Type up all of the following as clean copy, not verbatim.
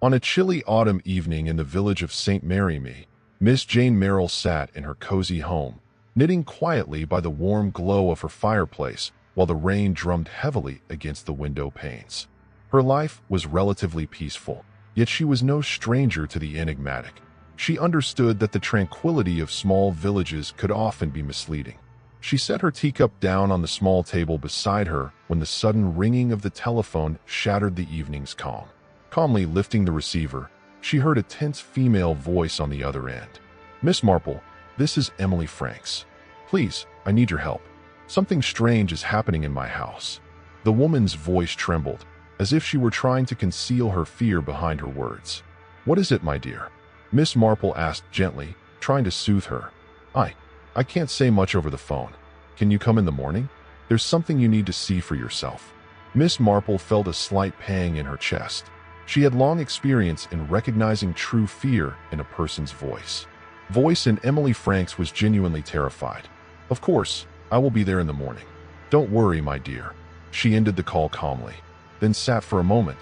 On a chilly autumn evening in the village of St. Mary, Miss Jane Merrill sat in her cozy home, knitting quietly by the warm glow of her fireplace while the rain drummed heavily against the window panes. Her life was relatively peaceful, yet she was no stranger to the enigmatic. She understood that the tranquility of small villages could often be misleading. She set her teacup down on the small table beside her when the sudden ringing of the telephone shattered the evening's calm. Calmly lifting the receiver, she heard a tense female voice on the other end. "Miss Marple, this is Emily Franks. Please, I need your help. Something strange is happening in my house." The woman's voice trembled, as if she were trying to conceal her fear behind her words. "What is it, my dear?" Miss Marple asked gently, trying to soothe her. I can't say much over the phone. Can you come in the morning? There's something you need to see for yourself." Miss Marple felt a slight pang in her chest. She had long experience in recognizing true fear in a person's voice. And Emily Franks was genuinely terrified. "Of course, I will be there in the morning. Don't worry, my dear." She ended the call calmly, then sat for a moment,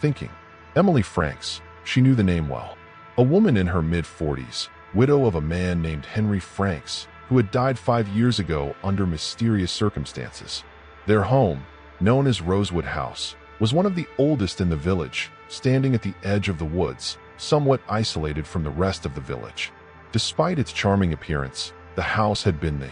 thinking. Emily Franks, she knew the name well. A woman in her mid-40s, widow of a man named Henry Franks, who had died 5 years ago under mysterious circumstances. Their home, known as Rosewood House, was one of the oldest in the village, standing at the edge of the woods, somewhat isolated from the rest of the village. Despite its charming appearance, the house had been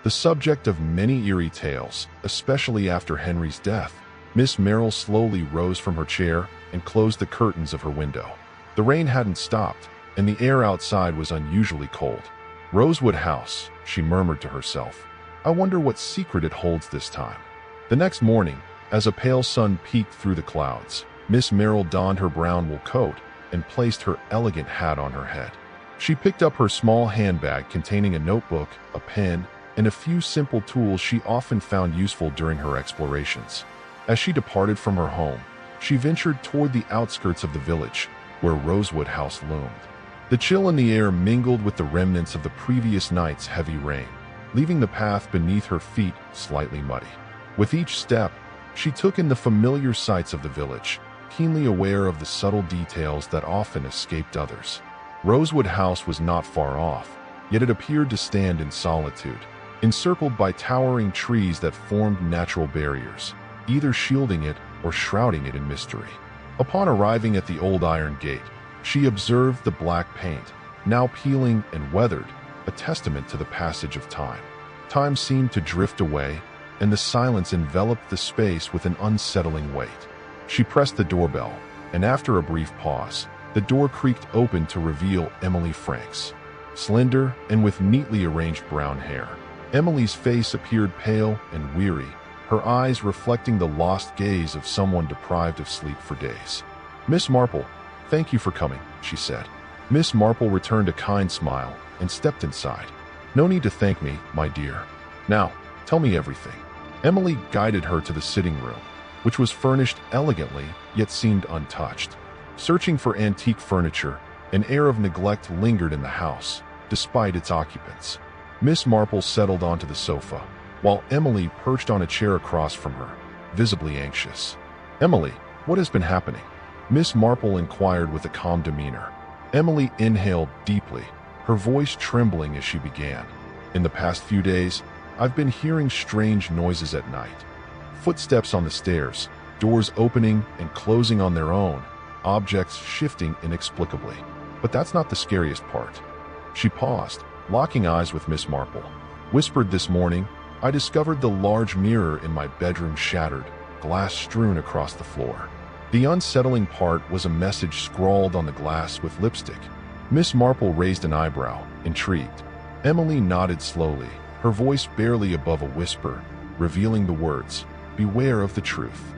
the subject of many eerie tales, especially after Henry's death. Miss Merrill slowly rose from her chair and closed the curtains of her window. The rain hadn't stopped, and the air outside was unusually cold. "Rosewood House," she murmured to herself. "I wonder what secret it holds this time." The next morning, as a pale sun peeked through the clouds, Miss Merrill donned her brown wool coat and placed her elegant hat on her head. She picked up her small handbag containing a notebook, a pen, and a few simple tools she often found useful during her explorations. As she departed from her home, she ventured toward the outskirts of the village, where Rosewood House loomed. The chill in the air mingled with the remnants of the previous night's heavy rain, leaving the path beneath her feet slightly muddy. With each step, she took in the familiar sights of the village, keenly aware of the subtle details that often escaped others. Rosewood House was not far off, yet it appeared to stand in solitude, encircled by towering trees that formed natural barriers, either shielding it or shrouding it in mystery. Upon arriving at the old iron gate, she observed the black paint, now peeling and weathered, a testament to the passage of time. Time seemed to drift away, and the silence enveloped the space with an unsettling weight. She pressed the doorbell, and after a brief pause, the door creaked open to reveal Emily Franks. Slender and with neatly arranged brown hair, Emily's face appeared pale and weary, her eyes reflecting the lost gaze of someone deprived of sleep for days. "Miss Marple, thank you for coming," she said. Miss Marple returned a kind smile and stepped inside. "No need to thank me, my dear. Now, tell me everything." Emily guided her to the sitting room, which was furnished elegantly yet seemed untouched. Searching for antique furniture, an air of neglect lingered in the house, despite its occupants. Miss Marple settled onto the sofa, while Emily perched on a chair across from her, visibly anxious. "Emily, what has been happening?" Miss Marple inquired with a calm demeanor. Emily inhaled deeply, her voice trembling as she began. "In the past few days, I've been hearing strange noises at night. Footsteps on the stairs, doors opening and closing on their own, objects shifting inexplicably. But that's not the scariest part." She paused, locking eyes with Miss Marple. Whispered, "This morning, I discovered the large mirror in my bedroom shattered, glass strewn across the floor. The unsettling part was a message scrawled on the glass with lipstick." Miss Marple raised an eyebrow, intrigued. Emily nodded slowly, her voice barely above a whisper, revealing the words, "Beware of the truth."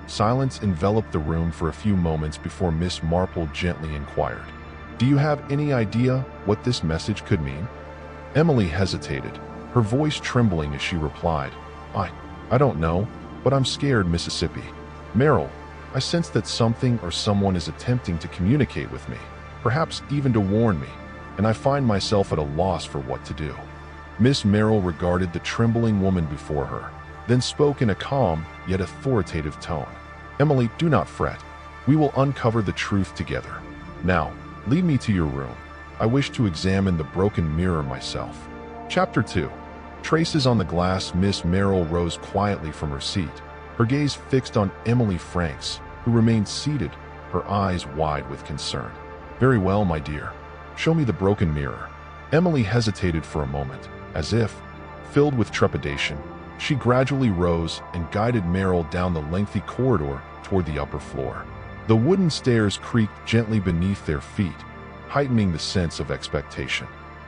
Silence enveloped the room for a few moments before Miss Marple gently inquired, "Do you have any idea what this message could mean?" Emily hesitated, her voice trembling as she replied, I don't know, but I'm scared, Mississippi. Merrill, I sense that something or someone is attempting to communicate with me, perhaps even to warn me, and I find myself at a loss for what to do." Miss Merrill regarded the trembling woman before her, then spoke in a calm yet authoritative tone. "Emily, do not fret. We will uncover the truth together. Now, lead me to your room. I wish to examine the broken mirror myself. Chapter 2. Traces on the glass. Miss Marple rose quietly from her seat, her gaze fixed on Emily Franks, who remained seated, her eyes wide with concern. Very well, my dear. Show me the broken mirror. Emily hesitated for a moment, as if, filled with trepidation, she gradually rose and guided Marple down the lengthy corridor toward the upper floor. The wooden stairs creaked gently beneath their feet, heightening the sense of expectation.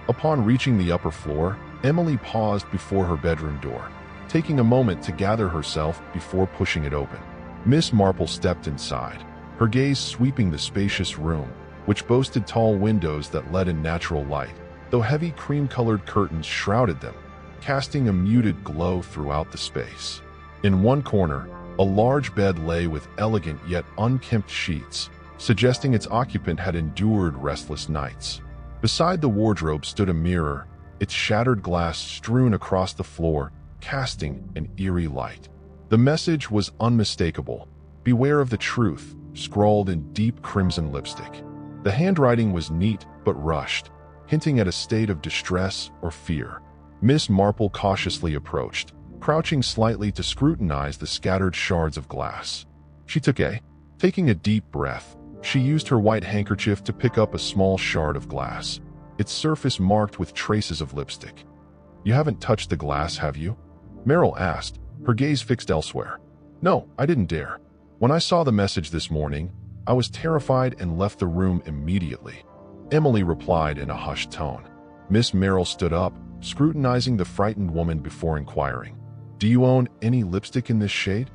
Upon reaching the upper floor, Emily paused before her bedroom door, taking a moment to gather herself before pushing it open. Miss Marple stepped inside, her gaze sweeping the spacious room, which boasted tall windows that let in natural light, though heavy cream-colored curtains shrouded them, casting a muted glow throughout the space. In one corner, a large bed lay with elegant yet unkempt sheets, suggesting its occupant had endured restless nights. Beside the wardrobe stood a mirror, its shattered glass strewn across the floor, casting an eerie light. The message was unmistakable: "Beware of the truth," scrawled in deep crimson lipstick. The handwriting was neat but rushed, hinting at a state of distress or fear. Miss Marple cautiously approached, crouching slightly to scrutinize the scattered shards of glass. Taking a deep breath, she used her white handkerchief to pick up a small shard of glass, its surface marked with traces of lipstick. "You haven't touched the glass, have you?" Marple asked, her gaze fixed elsewhere. "No, I didn't dare. When I saw the message this morning, I was terrified and left the room immediately," Emily replied in a hushed tone. Miss Marple stood up, scrutinizing the frightened woman before inquiring, "Do you own any lipstick in this shade?"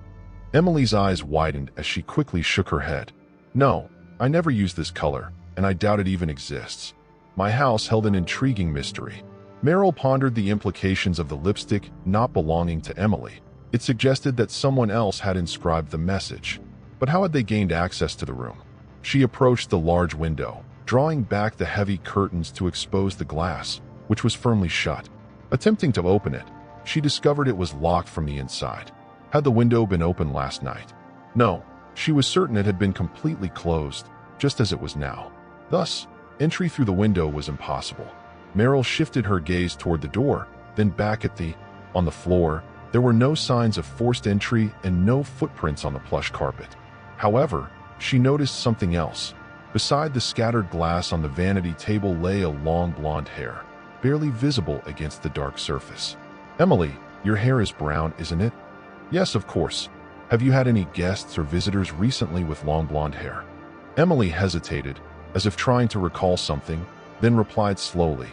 Emily's eyes widened as she quickly shook her head. "No, I never use this color, and I doubt it even exists. My house held an intriguing mystery." Marple pondered the implications of the lipstick not belonging to Emily. It suggested that someone else had inscribed the message. But how had they gained access to the room? She approached the large window, drawing back the heavy curtains to expose the glass, which was firmly shut. Attempting to open it, she discovered it was locked from the inside. Had the window been open last night? No, she was certain it had been completely closed, just as it was now. Thus, entry through the window was impossible. Marple shifted her gaze toward the door, then back at on the floor. There were no signs of forced entry and no footprints on the plush carpet. However, she noticed something else. Beside the scattered glass on the vanity table lay a long blonde hair, barely visible against the dark surface. "Emily, your hair is brown, isn't it?" "Yes, of course. Have you had any guests or visitors recently with long blonde hair?" Emily hesitated, as if trying to recall something, then replied slowly,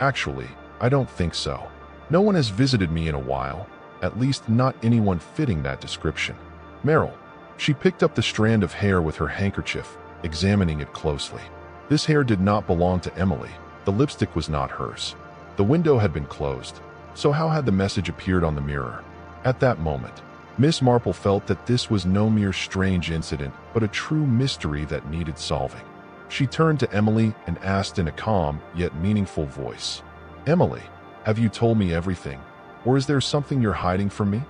"Actually, I don't think so. No one has visited me in a while, at least not anyone fitting that description." "Marple." She picked up the strand of hair with her handkerchief, examining it closely. This hair did not belong to Emily. The lipstick was not hers. The window had been closed, so how had the message appeared on the mirror? At that moment, Miss Marple felt that this was no mere strange incident, but a true mystery that needed solving. She turned to Emily and asked in a calm yet meaningful voice, "Emily, have you told me everything, or is there something you're hiding from me?"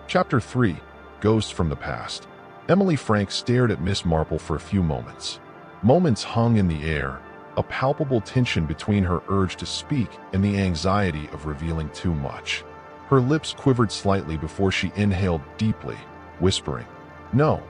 Chapter 3. Ghosts from the Past. Emily Franks stared at Miss Marple for a few moments. Moments hung in the air, a palpable tension between her urge to speak and the anxiety of revealing too much. Her lips quivered slightly before she inhaled deeply, whispering, "No,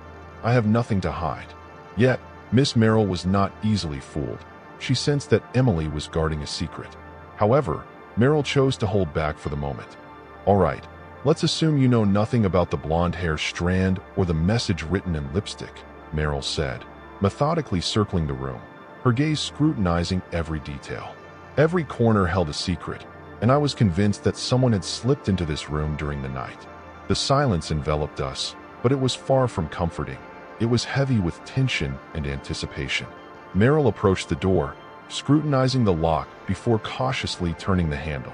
I have nothing to hide." Yet, Miss Marple was not easily fooled. She sensed that Emily was guarding a secret. However, Marple chose to hold back for the moment. "All right, let's assume you know nothing about the blonde hair strand or the message written in lipstick," Marple said, methodically circling the room, her gaze scrutinizing every detail. "Every corner held a secret, and I was convinced that someone had slipped into this room during the night." The silence enveloped us, but it was far from comforting. It was heavy with tension and anticipation. Marple approached the door, scrutinizing the lock before cautiously turning the handle.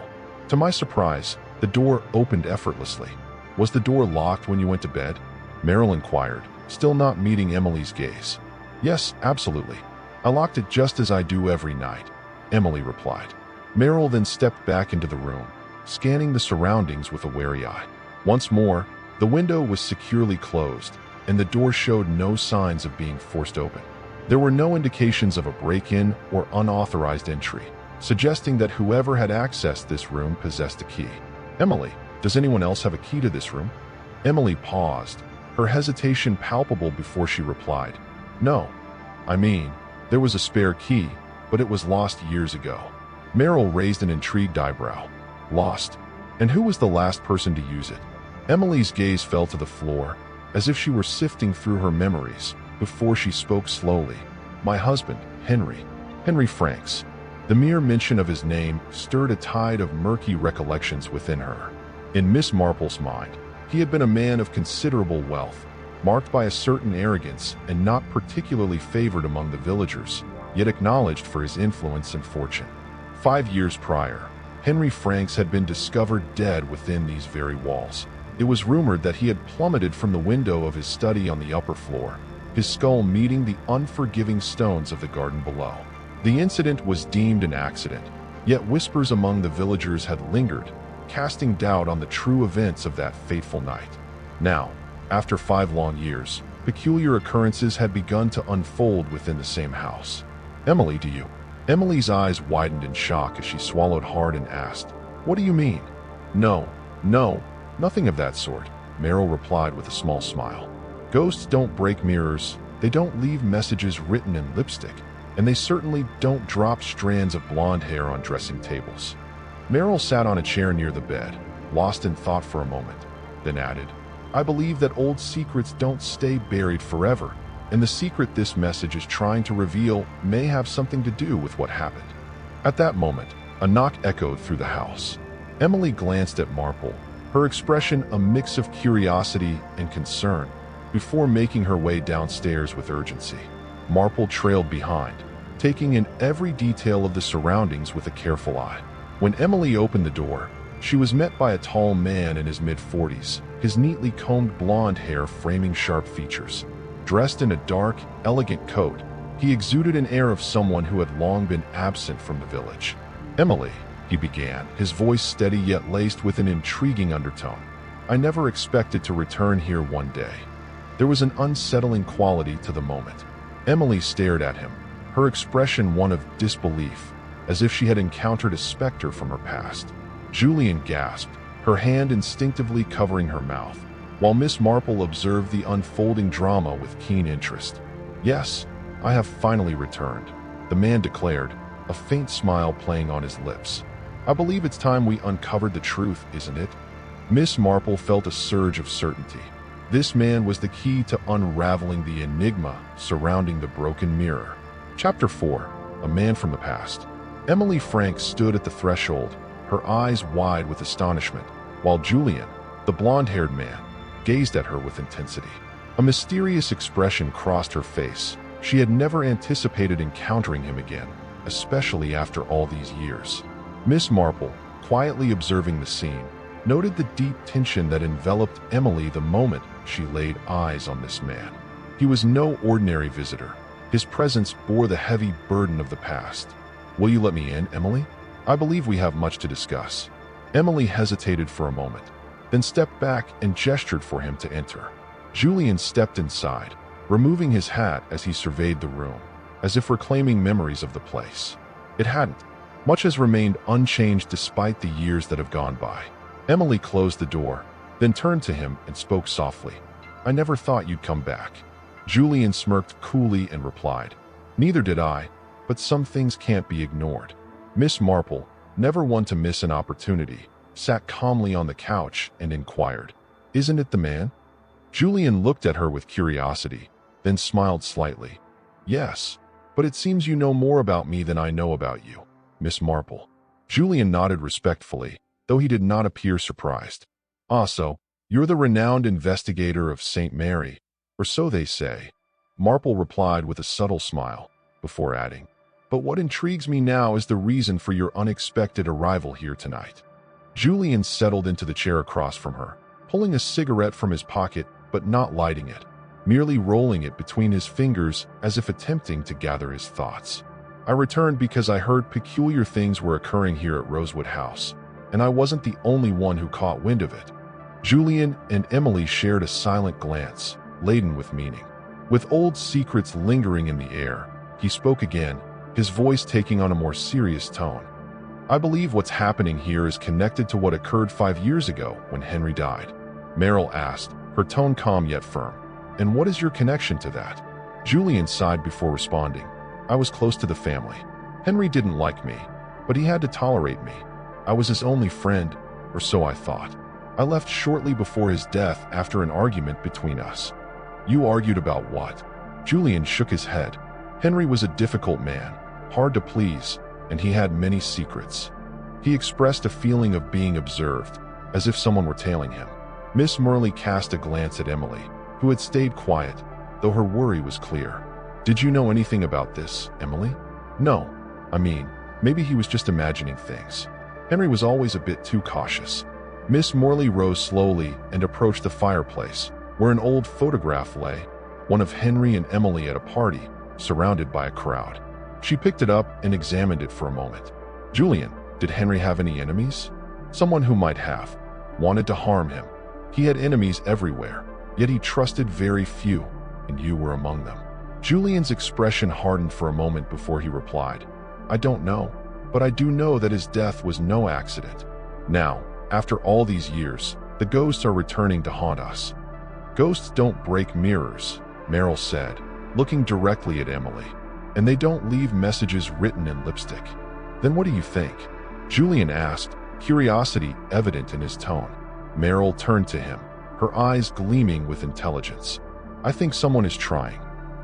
To my surprise, the door opened effortlessly. "Was the door locked when you went to bed?" Marple inquired, still not meeting Emily's gaze. "Yes, absolutely. I locked it just as I do every night," Emily replied. Marple then stepped back into the room, scanning the surroundings with a wary eye. Once more, the window was securely closed, and the door showed no signs of being forced open. There were no indications of a break-in or unauthorized entry, suggesting that whoever had accessed this room possessed a key. "Emily, does anyone else have a key to this room?" Emily paused, her hesitation palpable before she replied, "No. I mean, there was a spare key, but it was lost years ago." Marple raised an intrigued eyebrow. "Lost? And who was the last person to use it?" Emily's gaze fell to the floor, as if she were sifting through her memories, before she spoke slowly. "My husband, Henry Franks." The mere mention of his name stirred a tide of murky recollections within her. In Miss Marple's mind, he had been a man of considerable wealth, marked by a certain arrogance and not particularly favored among the villagers, yet acknowledged for his influence and fortune. 5 years prior, Henry Franks had been discovered dead within these very walls. It was rumored that he had plummeted from the window of his study on the upper floor, his skull meeting the unforgiving stones of the garden below. The incident was deemed an accident, yet whispers among the villagers had lingered, casting doubt on the true events of that fateful night. Now, after 5 long years, peculiar occurrences had begun to unfold within the same house. "Emily, do you?" Emily's eyes widened in shock as she swallowed hard and asked, "What do you mean?" No, nothing of that sort," Marple replied with a small smile. "Ghosts don't break mirrors, they don't leave messages written in lipstick, and they certainly don't drop strands of blonde hair on dressing tables." Marple sat on a chair near the bed, lost in thought for a moment, then added, "I believe that old secrets don't stay buried forever, and the secret this message is trying to reveal may have something to do with what happened." At that moment, a knock echoed through the house. Emily glanced at Marple, her expression a mix of curiosity and concern, before making her way downstairs with urgency. Marple trailed behind, taking in every detail of the surroundings with a careful eye. When Emily opened the door, she was met by a tall man in his mid-40s, his neatly combed blonde hair framing sharp features. Dressed in a dark, elegant coat, he exuded an air of someone who had long been absent from the village. "Emily," he began, his voice steady yet laced with an intriguing undertone, "I never expected to return here one day." There was an unsettling quality to the moment. Emily stared at him, her expression one of disbelief, as if she had encountered a specter from her past. Julian gasped, her hand instinctively covering her mouth, while Miss Marple observed the unfolding drama with keen interest. "Yes, I have finally returned," the man declared, a faint smile playing on his lips. "I believe it's time we uncovered the truth, isn't it?" Miss Marple felt a surge of certainty. This man was the key to unraveling the enigma surrounding the broken mirror. Chapter 4. A Man from the Past. Emily Franks stood at the threshold, her eyes wide with astonishment, while Julian, the blonde-haired man, gazed at her with intensity. A mysterious expression crossed her face. She had never anticipated encountering him again, especially after all these years. Miss Marple, quietly observing the scene, noted the deep tension that enveloped Emily the moment she laid eyes on this man. He was no ordinary visitor. His presence bore the heavy burden of the past. "Will you let me in, Emily? I believe we have much to discuss." Emily hesitated for a moment, then stepped back and gestured for him to enter. Julian stepped inside, removing his hat as he surveyed the room, as if reclaiming memories of the place. It hadn't. Much has remained unchanged despite the years that have gone by. Emily closed the door, then turned to him and spoke softly. "I never thought you'd come back." Julian smirked coolly and replied, "Neither did I, but some things can't be ignored." Miss Marple, never one to miss an opportunity, sat calmly on the couch and inquired, "Isn't it the man?" Julian looked at her with curiosity, then smiled slightly. "Yes, but it seems you know more about me than I know about you, Miss Marple." Julian nodded respectfully, though he did not appear surprised. "Ah, so you're the renowned investigator of St. Mary, or so they say," Marple replied with a subtle smile, before adding, "But what intrigues me now is the reason for your unexpected arrival here tonight." Julian settled into the chair across from her, pulling a cigarette from his pocket but not lighting it, merely rolling it between his fingers as if attempting to gather his thoughts. "I returned because I heard peculiar things were occurring here at Rosewood House, and I wasn't the only one who caught wind of it." Julian and Emily shared a silent glance, laden with meaning. With old secrets lingering in the air, he spoke again, his voice taking on a more serious tone. I believe what's happening here is connected to what occurred 5 years ago when Henry died. Marple asked, her tone calm yet firm. And what is your connection to that? Julian sighed before responding. I was close to the family. Henry didn't like me, but he had to tolerate me. I was his only friend, or so I thought. I left shortly before his death after an argument between us. You argued about what? Julian shook his head. Henry was a difficult man, hard to please, and he had many secrets. He expressed a feeling of being observed, as if someone were tailing him. Miss Marple cast a glance at Emily, who had stayed quiet, though her worry was clear. Did you know anything about this, Emily? No. I mean, maybe he was just imagining things. Henry was always a bit too cautious. Miss Marple rose slowly and approached the fireplace, where an old photograph lay, one of Henry and Emily at a party, surrounded by a crowd. She picked it up and examined it for a moment. Julian, did Henry have any enemies? Someone who might have wanted to harm him. He had enemies everywhere, yet he trusted very few, and you were among them. Julian's expression hardened for a moment before he replied, I don't know, but I do know that his death was no accident. Now, after all these years, the ghosts are returning to haunt us. Ghosts don't break mirrors, Marple said, looking directly at Emily. And they don't leave messages written in lipstick. Then what do you think? Julian asked, curiosity evident in his tone. Marple turned to him, her eyes gleaming with intelligence. I think someone is trying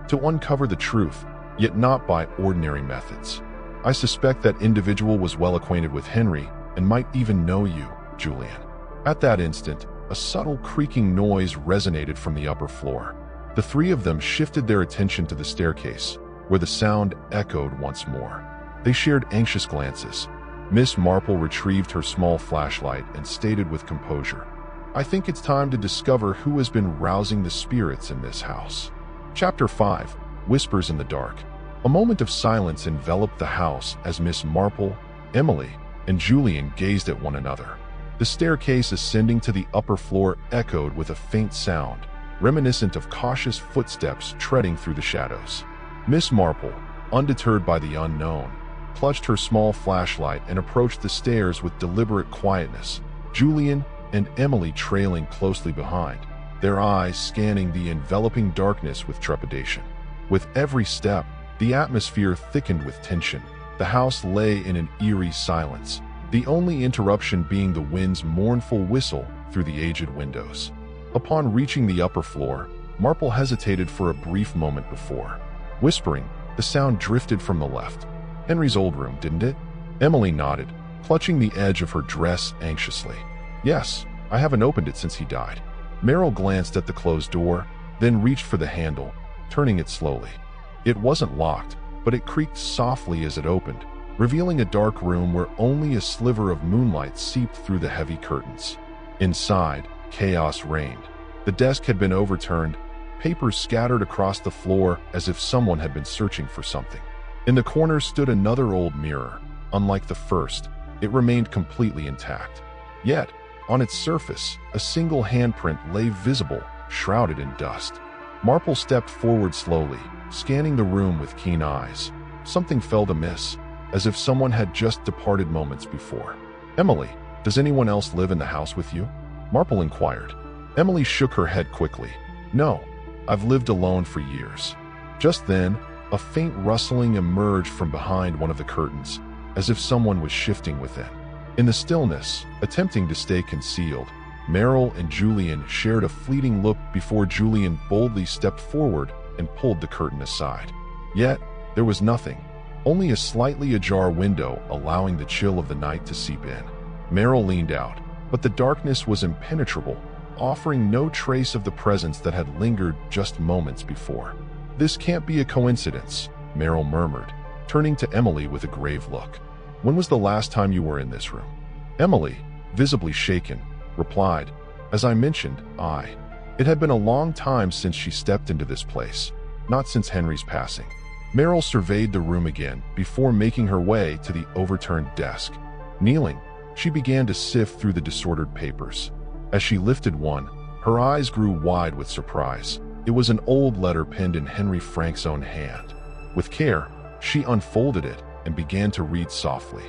to uncover the truth, yet not by ordinary methods. I suspect that individual was well acquainted with Henry and might even know you, Julian. At that instant, a subtle creaking noise resonated from the upper floor. The three of them shifted their attention to the staircase, where the sound echoed once more. They shared anxious glances. Miss Marple retrieved her small flashlight and stated with composure, I think it's time to discover who has been rousing the spirits in this house. Chapter 5, Whispers in the Dark. A moment of silence enveloped the house as Miss Marple, Emily, and Julian gazed at one another. The staircase ascending to the upper floor echoed with a faint sound, reminiscent of cautious footsteps treading through the shadows. Miss Marple, undeterred by the unknown, clutched her small flashlight and approached the stairs with deliberate quietness, Julian and Emily trailing closely behind, their eyes scanning the enveloping darkness with trepidation. With every step, the atmosphere thickened with tension. The house lay in an eerie silence, the only interruption being the wind's mournful whistle through the aged windows. Upon reaching the upper floor, Marple hesitated for a brief moment before. Whispering, the sound drifted from the left. Henry's old room, didn't it? Emily nodded, clutching the edge of her dress anxiously. Yes, I haven't opened it since he died. Marple glanced at the closed door, then reached for the handle, turning it slowly. It wasn't locked, but it creaked softly as it opened, revealing a dark room where only a sliver of moonlight seeped through the heavy curtains. Inside, chaos reigned. The desk had been overturned, papers scattered across the floor as if someone had been searching for something. In the corner stood another old mirror. Unlike the first, it remained completely intact. Yet, on its surface, a single handprint lay visible, shrouded in dust. Marple stepped forward slowly, scanning the room with keen eyes. Something felt amiss, as if someone had just departed moments before. Emily, does anyone else live in the house with you? Marple inquired. Emily shook her head quickly. No, I've lived alone for years. Just then, a faint rustling emerged from behind one of the curtains, as if someone was shifting within. In the stillness, attempting to stay concealed, Marple and Julian shared a fleeting look before Julian boldly stepped forward and pulled the curtain aside. Yet, there was nothing, only a slightly ajar window allowing the chill of the night to seep in. Marple leaned out, but the darkness was impenetrable, offering no trace of the presence that had lingered just moments before. This can't be a coincidence, Marple murmured, turning to Emily with a grave look. When was the last time you were in this room? Emily, visibly shaken, replied, As I mentioned, It had been a long time since she stepped into this place, not since Henry's passing. Marple surveyed the room again before making her way to the overturned desk. Kneeling, she began to sift through the disordered papers. As she lifted one, her eyes grew wide with surprise. It was an old letter penned in Henry Frank's own hand. With care, she unfolded it and began to read softly.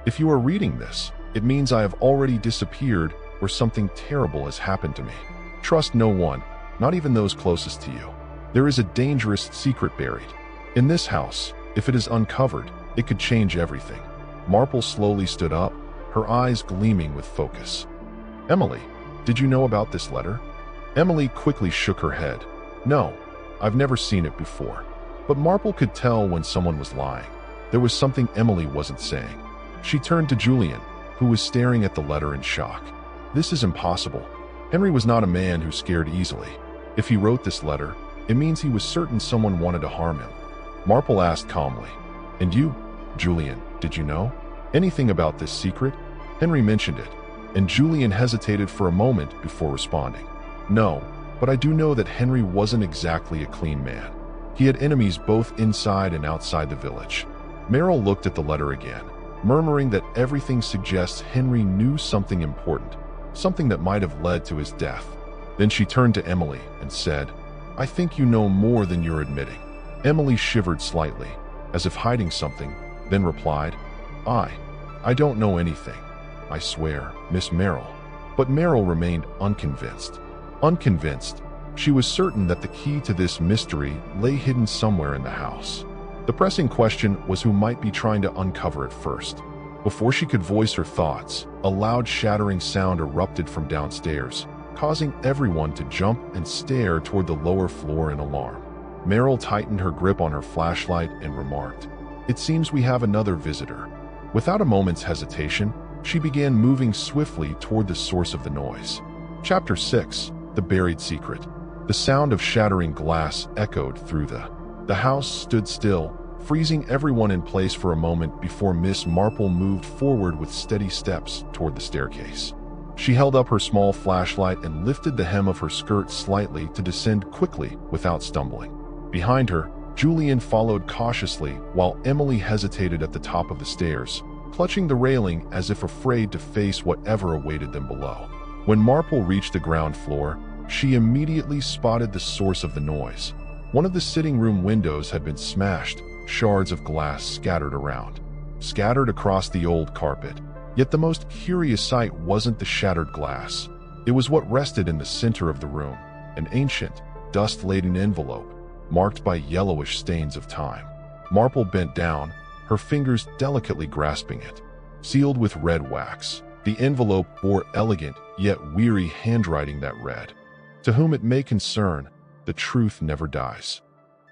"If you are reading this, it means I have already disappeared or something terrible has happened to me. Trust no one, not even those closest to you. There is a dangerous secret buried. In this house, if it is uncovered, it could change everything." Marple slowly stood up, her eyes gleaming with focus. "Emily, did you know about this letter?" Emily quickly shook her head. "No, I've never seen it before." But Marple could tell when someone was lying. There was something Emily wasn't saying. She turned to Julian, who was staring at the letter in shock. "This is impossible. Henry was not a man who scared easily. If he wrote this letter, it means he was certain someone wanted to harm him." Marple asked calmly, "And you, Julian, did you know anything about this secret?" Henry mentioned it, and Julian hesitated for a moment before responding. "No, but I do know that Henry wasn't exactly a clean man. He had enemies both inside and outside the village." Marple looked at the letter again, murmuring that everything suggests Henry knew something important, something that might have led to his death. Then she turned to Emily and said, "I think you know more than you're admitting." Emily shivered slightly, as if hiding something, then replied, I don't know anything. I swear, Miss Marple." But Marple remained unconvinced. Unconvinced, she was certain that the key to this mystery lay hidden somewhere in the house. The pressing question was who might be trying to uncover it first. Before she could voice her thoughts, a loud shattering sound erupted from downstairs, causing everyone to jump and stare toward the lower floor in alarm. Marple tightened her grip on her flashlight and remarked, "It seems we have another visitor." Without a moment's hesitation, she began moving swiftly toward the source of the noise. Chapter 6: The Buried Secret. The sound of shattering glass echoed through the house stood still, freezing everyone in place for a moment before Miss Marple moved forward with steady steps toward the staircase. She held up her small flashlight and lifted the hem of her skirt slightly to descend quickly without stumbling. Behind her, Julian followed cautiously while Emily hesitated at the top of the stairs, clutching the railing as if afraid to face whatever awaited them below. When Marple reached the ground floor, she immediately spotted the source of the noise. One of the sitting room windows had been smashed, shards of glass scattered across the old carpet. Yet the most curious sight wasn't the shattered glass. It was what rested in the center of the room, an ancient, dust-laden envelope, marked by yellowish stains of time. Marple bent down, her fingers delicately grasping it. Sealed with red wax, the envelope bore elegant yet weary handwriting that read, "To whom it may concern, the truth never dies."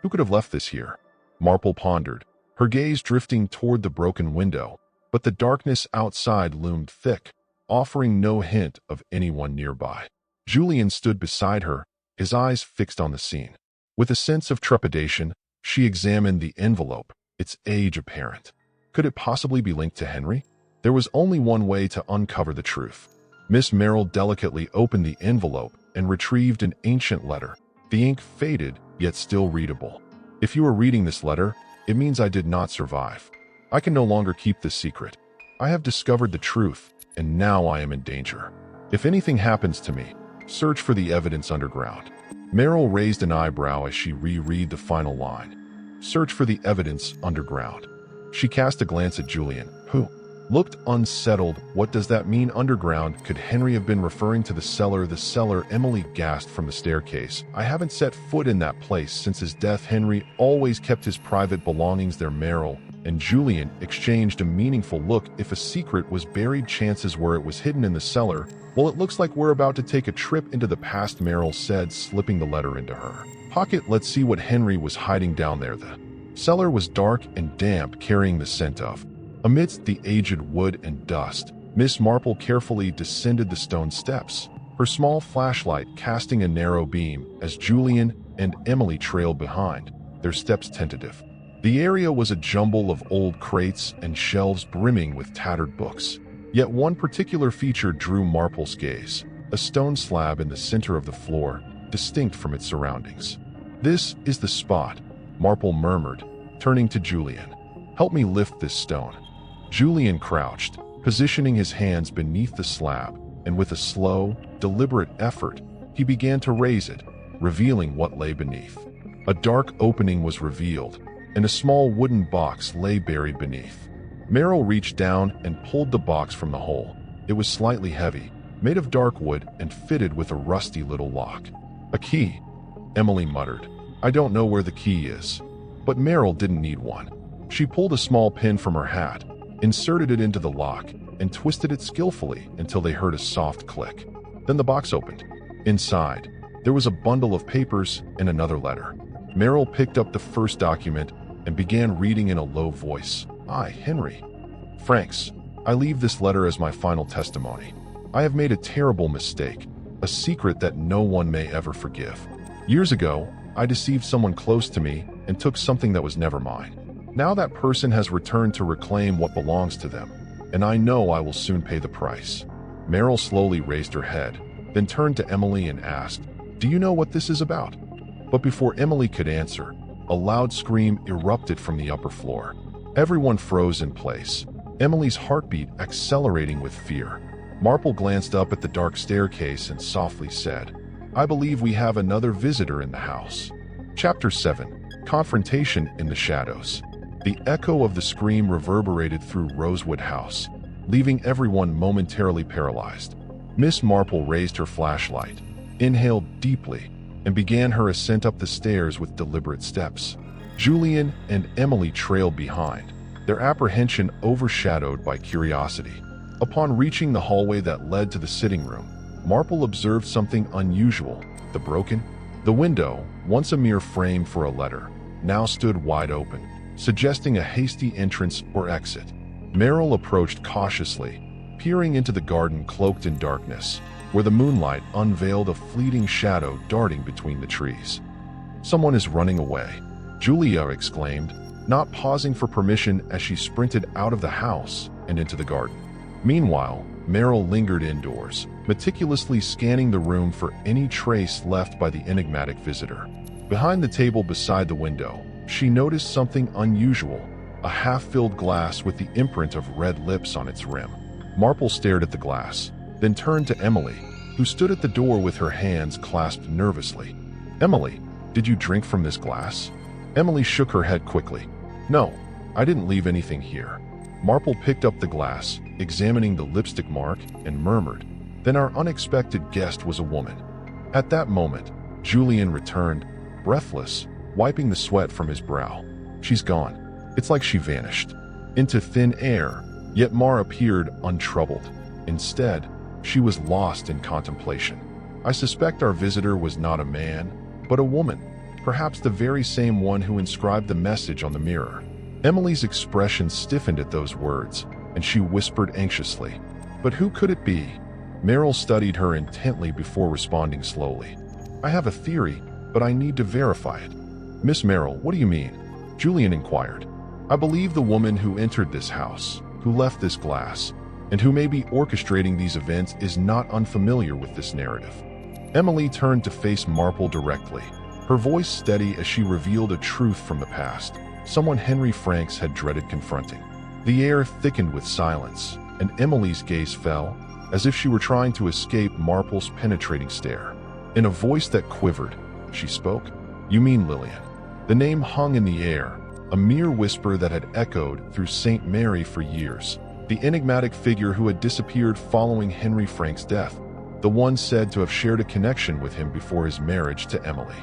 Who could have left this here? Marple pondered, her gaze drifting toward the broken window, but the darkness outside loomed thick, offering no hint of anyone nearby. Julian stood beside her, his eyes fixed on the scene. With a sense of trepidation, she examined the envelope, its age apparent. Could it possibly be linked to Henry? There was only one way to uncover the truth. Miss Marple delicately opened the envelope and retrieved an ancient letter, the ink faded yet still readable. "If you are reading this letter, it means I did not survive. I can no longer keep this secret. I have discovered the truth, and now I am in danger. If anything happens to me, search for the evidence underground." Marple raised an eyebrow as she reread the final line. "Search for the evidence underground." She cast a glance at Julian, who looked unsettled. What does that mean, underground? Could Henry have been referring to the cellar? The cellar, Emily gasped from the staircase. "I haven't set foot in that place since his death. Henry always kept his private belongings there." Marple and Julian exchanged a meaningful look. If a secret was buried, chances were it was hidden in the cellar. "Well, it looks like we're about to take a trip into the past," Marple said, slipping the letter into her pocket. "Let's see what Henry was hiding down there." The cellar was dark and damp, carrying the scent of. Amidst the aged wood and dust, Miss Marple carefully descended the stone steps, her small flashlight casting a narrow beam as Julian and Emily trailed behind, their steps tentative. The area was a jumble of old crates and shelves brimming with tattered books. Yet one particular feature drew Marple's gaze, a stone slab in the center of the floor, distinct from its surroundings. "This is the spot," Marple murmured, turning to Julian. "Help me lift this stone." Julian crouched, positioning his hands beneath the slab, and with a slow, deliberate effort, he began to raise it, revealing what lay beneath. A dark opening was revealed, and a small wooden box lay buried beneath. Marple reached down and pulled the box from the hole. It was slightly heavy, made of dark wood and fitted with a rusty little lock. "A key," Emily muttered. "I don't know where the key is." But Marple didn't need one. She pulled a small pin from her hat, inserted it into the lock, and twisted it skillfully until they heard a soft click. Then the box opened. Inside, there was a bundle of papers and another letter. Marple picked up the first document and began reading in a low voice. "I, Henry Franks, I leave this letter as my final testimony. I have made a terrible mistake, a secret that no one may ever forgive. Years ago, I deceived someone close to me and took something that was never mine. Now that person has returned to reclaim what belongs to them, and I know I will soon pay the price." Marple slowly raised her head, then turned to Emily and asked, "Do you know what this is about?" But before Emily could answer, a loud scream erupted from the upper floor. Everyone froze in place, Emily's heartbeat accelerating with fear. Marple glanced up at the dark staircase and softly said, "I believe we have another visitor in the house." Chapter 7. Confrontation in the Shadows. The echo of the scream reverberated through Rosewood House, leaving everyone momentarily paralyzed. Miss Marple raised her flashlight, inhaled deeply, and began her ascent up the stairs with deliberate steps. Julian and Emily trailed behind, their apprehension overshadowed by curiosity. Upon reaching the hallway that led to the sitting room, Marple observed something unusual. The window, once a mere frame for a letter, now stood wide open, suggesting a hasty entrance or exit. Marple approached cautiously, peering into the garden cloaked in darkness, where the moonlight unveiled a fleeting shadow darting between the trees. "Someone is running away," Julia exclaimed, not pausing for permission as she sprinted out of the house and into the garden. Meanwhile, Marple lingered indoors, meticulously scanning the room for any trace left by the enigmatic visitor. Behind the table beside the window, she noticed something unusual, a half-filled glass with the imprint of red lips on its rim. Marple stared at the glass, then turned to Emily, who stood at the door with her hands clasped nervously. "Emily, did you drink from this glass?" Emily shook her head quickly. "No, I didn't leave anything here." Marple picked up the glass, examining the lipstick mark, and murmured, "Then our unexpected guest was a woman." At that moment, Julian returned, breathless, wiping the sweat from his brow. "She's gone. It's like she vanished into thin air," yet Mar appeared untroubled. Instead, she was lost in contemplation. "I suspect our visitor was not a man, but a woman, perhaps the very same one who inscribed the message on the mirror." Emily's expression stiffened at those words, and she whispered anxiously, "But who could it be?" Marple studied her intently before responding slowly. "I have a theory, but I need to verify it." "Miss Marple, what do you mean?" Julian inquired. "I believe the woman who entered this house, who left this glass, and who may be orchestrating these events is not unfamiliar with this narrative." Emily turned to face Marple directly, her voice steady as she revealed a truth from the past, someone Henry Franks had dreaded confronting. The air thickened with silence, and Emily's gaze fell, as if she were trying to escape Marple's penetrating stare. In a voice that quivered, she spoke, "You mean Lillian." The name hung in the air, a mere whisper that had echoed through St. Mary for years. The enigmatic figure who had disappeared following Henry Frank's death, the one said to have shared a connection with him before his marriage to Emily.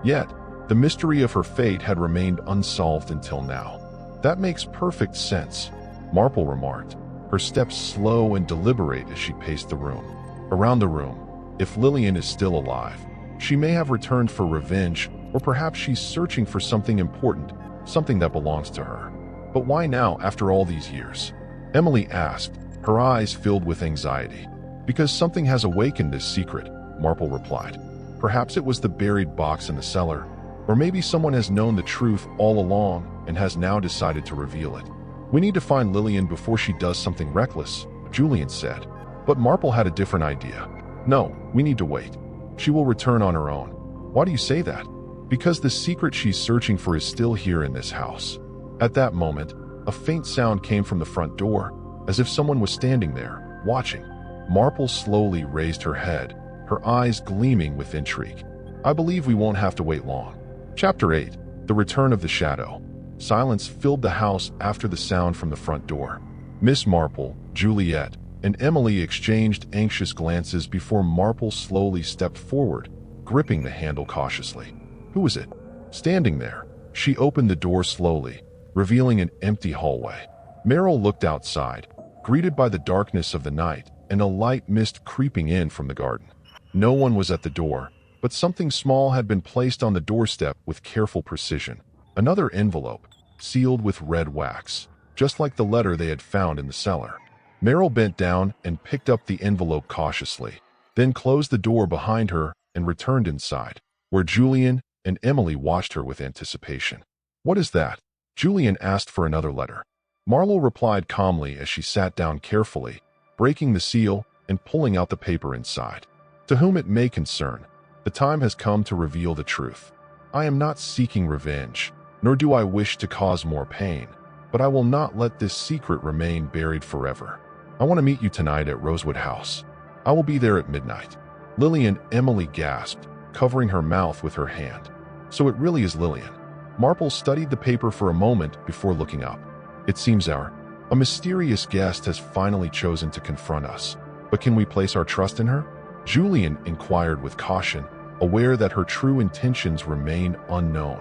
Yet, the mystery of her fate had remained unsolved until now. "That makes perfect sense," Marple remarked, her steps slow and deliberate as she paced the room. Around the room, if Lillian is still alive, she may have returned for revenge, or perhaps she's searching for something important, something that belongs to her. But why now, after all these years? Emily asked, her eyes filled with anxiety. "Because something has awakened this secret," Marple replied. "Perhaps it was the buried box in the cellar, or maybe someone has known the truth all along and has now decided to reveal it. We need to find Lillian before she does something reckless," Julian said. But Marple had a different idea. "No, we need to wait. She will return on her own." "Why do you say that?" "Because the secret she's searching for is still here in this house." At that moment, a faint sound came from the front door, as if someone was standing there, watching. Marple slowly raised her head, her eyes gleaming with intrigue. I believe we won't have to wait long. Chapter 8. The Return of the Shadow. Silence filled the house after the sound from the front door. Miss Marple, Juliet, and Emily exchanged anxious glances before Marple slowly stepped forward, gripping the handle cautiously. Who was it? Standing there, she opened the door slowly, revealing an empty hallway. Marple looked outside, greeted by the darkness of the night and a light mist creeping in from the garden. No one was at the door, but something small had been placed on the doorstep with careful precision. Another envelope, sealed with red wax, just like the letter they had found in the cellar. Marple bent down and picked up the envelope cautiously, then closed the door behind her and returned inside, where Julian and Emily watched her with anticipation. "What is that?" Julian asked for another letter. Marple replied calmly as she sat down carefully, breaking the seal and pulling out the paper inside. "To whom it may concern, the time has come to reveal the truth. I am not seeking revenge, nor do I wish to cause more pain, but I will not let this secret remain buried forever. I want to meet you tonight at Rosewood House. I will be there at midnight." Lillian, Emily gasped, covering her mouth with her hand. "So it really is Lillian." Marple studied the paper for a moment before looking up. "It seems a mysterious guest has finally chosen to confront us. But can we place our trust in her?" Julian inquired with caution, aware that her true intentions remain unknown.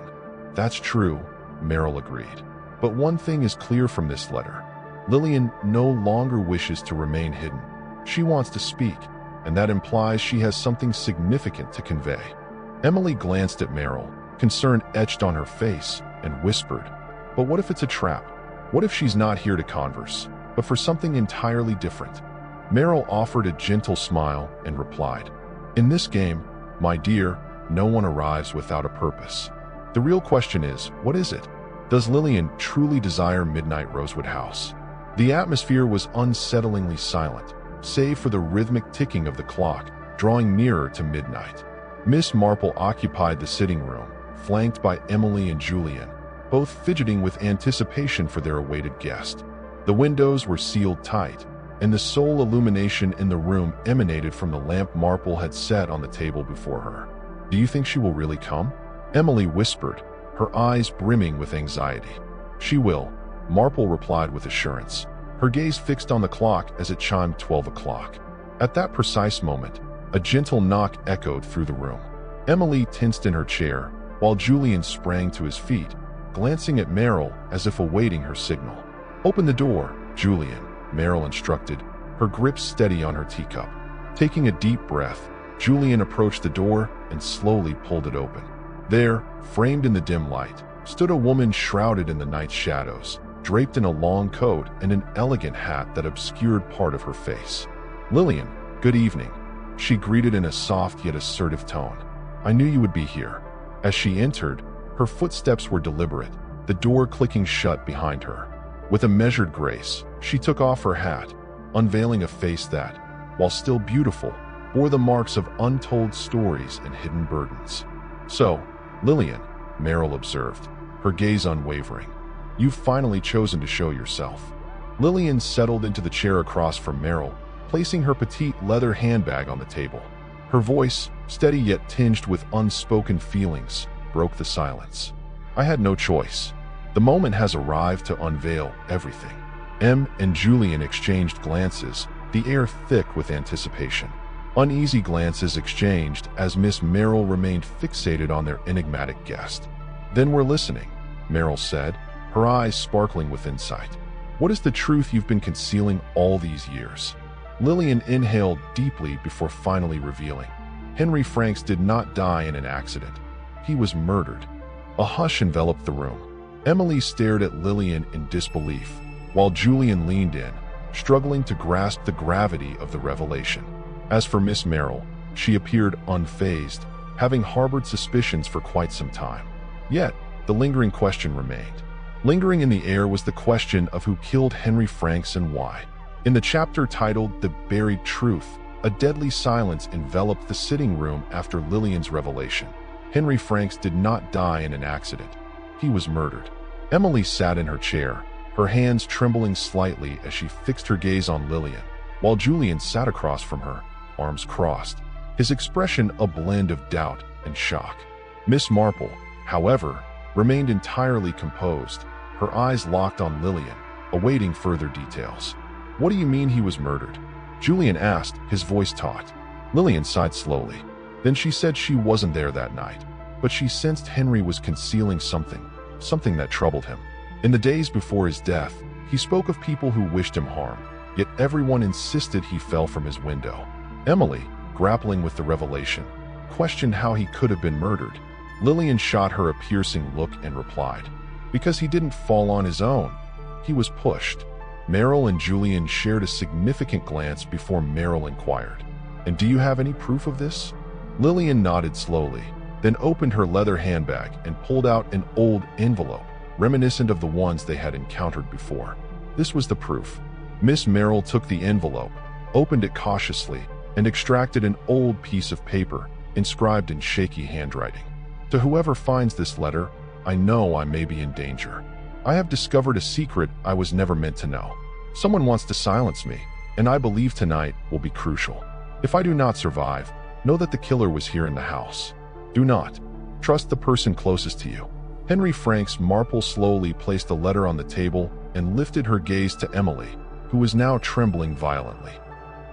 "That's true," Marple agreed. "But one thing is clear from this letter. Lillian no longer wishes to remain hidden. She wants to speak, and that implies she has something significant to convey." Emily glanced at Marple, concern etched on her face, and whispered, "But what if it's a trap? What if she's not here to converse, but for something entirely different?" Marple offered a gentle smile and replied, "In this game, my dear, no one arrives without a purpose. The real question is, what is it? Does Lillian truly desire Midnight Rosewood House?" The atmosphere was unsettlingly silent, save for the rhythmic ticking of the clock, drawing nearer to midnight. Miss Marple occupied the sitting room, flanked by Emily and Julian, both fidgeting with anticipation for their awaited guest. The windows were sealed tight, and the sole illumination in the room emanated from the lamp Marple had set on the table before her. "Do you think she will really come?" Emily whispered, her eyes brimming with anxiety. "She will," Marple replied with assurance, her gaze fixed on the clock as it chimed 12 o'clock. At that precise moment, a gentle knock echoed through the room. Emily tensed in her chair, while Julian sprang to his feet, glancing at Marple as if awaiting her signal. "Open the door, Julian," Marple instructed, her grip steady on her teacup. Taking a deep breath, Julian approached the door and slowly pulled it open. There, framed in the dim light, stood a woman shrouded in the night shadows, draped in a long coat and an elegant hat that obscured part of her face. "Lillian, good evening," she greeted in a soft yet assertive tone. "I knew you would be here." As she entered, her footsteps were deliberate, the door clicking shut behind her. With a measured grace, she took off her hat, unveiling a face that, while still beautiful, bore the marks of untold stories and hidden burdens. "So, Lillian," Marple observed, her gaze unwavering, "you've finally chosen to show yourself." Lillian settled into the chair across from Marple, placing her petite leather handbag on the table. Her voice, steady yet tinged with unspoken feelings, broke the silence. "I had no choice. The moment has arrived to unveil everything." Em and Julian exchanged glances, the air thick with anticipation. Uneasy glances exchanged as Miss Marple remained fixated on their enigmatic guest. "Then we're listening," Marple said, her eyes sparkling with insight. "What is the truth you've been concealing all these years?" Lillian inhaled deeply before finally revealing. "Henry Franks did not die in an accident. He was murdered." A hush enveloped the room. Emily stared at Lillian in disbelief, while Julian leaned in, struggling to grasp the gravity of the revelation. As for Miss Marple, she appeared unfazed, having harbored suspicions for quite some time. Yet, the lingering question remained. Lingering in the air was the question of who killed Henry Franks and why. In the chapter titled "The Buried Truth," a deadly silence enveloped the sitting room after Lillian's revelation. Henry Franks did not die in an accident. He was murdered. Emily sat in her chair, her hands trembling slightly as she fixed her gaze on Lillian, while Julian sat across from her, arms crossed, his expression a blend of doubt and shock. Miss Marple, however, remained entirely composed, her eyes locked on Lillian, awaiting further details. "What do you mean he was murdered?" Julian asked, his voice taut. Lillian sighed slowly. Then she said she wasn't there that night, but she sensed Henry was concealing something that troubled him. In the days before his death, he spoke of people who wished him harm, yet everyone insisted he fell from his window. Emily, grappling with the revelation, questioned how he could have been murdered. Lillian shot her a piercing look and replied, "Because he didn't fall on his own. He was pushed." Marple and Julian shared a significant glance before Marple inquired, "And do you have any proof of this?" Lillian nodded slowly, then opened her leather handbag and pulled out an old envelope, reminiscent of the ones they had encountered before. This was the proof. Miss Marple took the envelope, opened it cautiously, and extracted an old piece of paper, inscribed in shaky handwriting. "To whoever finds this letter, I know I may be in danger. I have discovered a secret I was never meant to know. Someone wants to silence me, and I believe tonight will be crucial. If I do not survive, know that the killer was here in the house. Do not trust the person closest to you." Henry Franks Marple slowly placed the letter on the table and lifted her gaze to Emily, who was now trembling violently.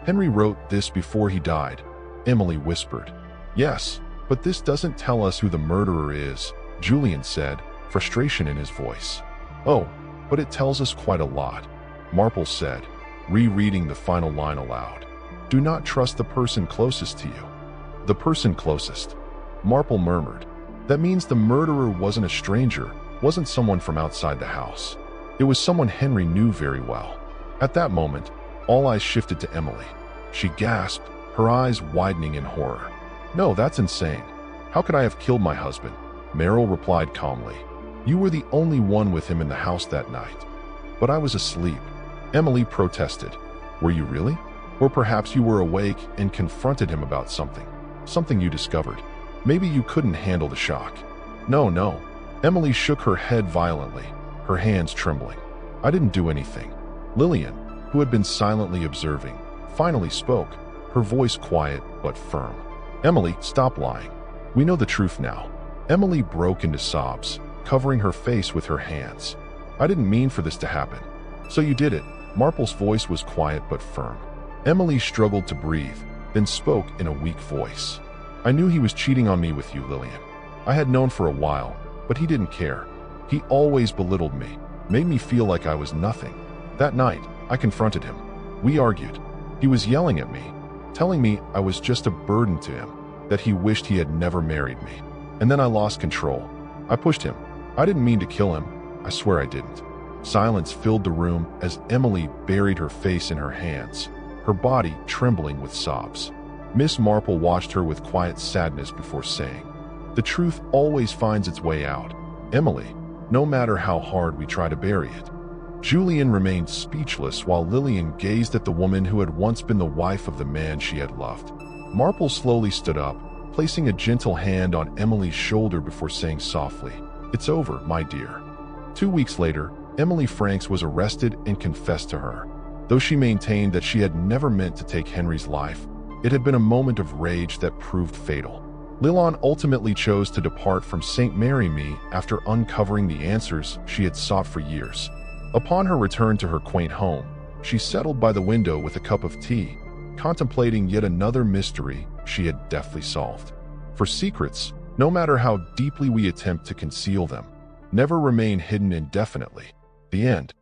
"Henry wrote this before he died," Emily whispered. "Yes, but this doesn't tell us who the murderer is," Julian said, frustration in his voice. "Oh, but it tells us quite a lot," Marple said, rereading the final line aloud. "Do not trust the person closest to you." "The person closest," Marple murmured. "That means the murderer wasn't a stranger, wasn't someone from outside the house. It was someone Henry knew very well." At that moment, all eyes shifted to Emily. She gasped, her eyes widening in horror. "No, that's insane. How could I have killed my husband?" Marple replied calmly. "You were the only one with him in the house that night." "But I was asleep," Emily protested. "Were you really? Or perhaps you were awake and confronted him about something you discovered. Maybe you couldn't handle the shock." No. Emily shook her head violently, her hands trembling. "I didn't do anything." Lillian, who had been silently observing, finally spoke, her voice quiet but firm. "Emily, stop lying. We know the truth now." Emily broke into sobs, covering her face with her hands. "I didn't mean for this to happen." "So you did it." Marple's voice was quiet but firm. Emily struggled to breathe, then spoke in a weak voice. "I knew he was cheating on me with you, Lillian. I had known for a while, but he didn't care. He always belittled me, made me feel like I was nothing. That night, I confronted him. We argued. He was yelling at me, telling me I was just a burden to him, that he wished he had never married me. And then I lost control. I pushed him. I didn't mean to kill him. I swear I didn't." Silence filled the room as Emily buried her face in her hands, her body trembling with sobs. Miss Marple watched her with quiet sadness before saying, "The truth always finds its way out, Emily, no matter how hard we try to bury it." Julian remained speechless while Lillian gazed at the woman who had once been the wife of the man she had loved. Marple slowly stood up, placing a gentle hand on Emily's shoulder before saying softly, "It's over, my dear." 2 weeks later, Emily Franks was arrested and confessed to her. Though she maintained that she had never meant to take Henry's life, it had been a moment of rage that proved fatal. Lillian ultimately chose to depart from St. Mary Me after uncovering the answers she had sought for years. Upon her return to her quaint home, she settled by the window with a cup of tea, contemplating yet another mystery she had deftly solved. For secrets, no matter how deeply we attempt to conceal them, never remain hidden indefinitely. The end.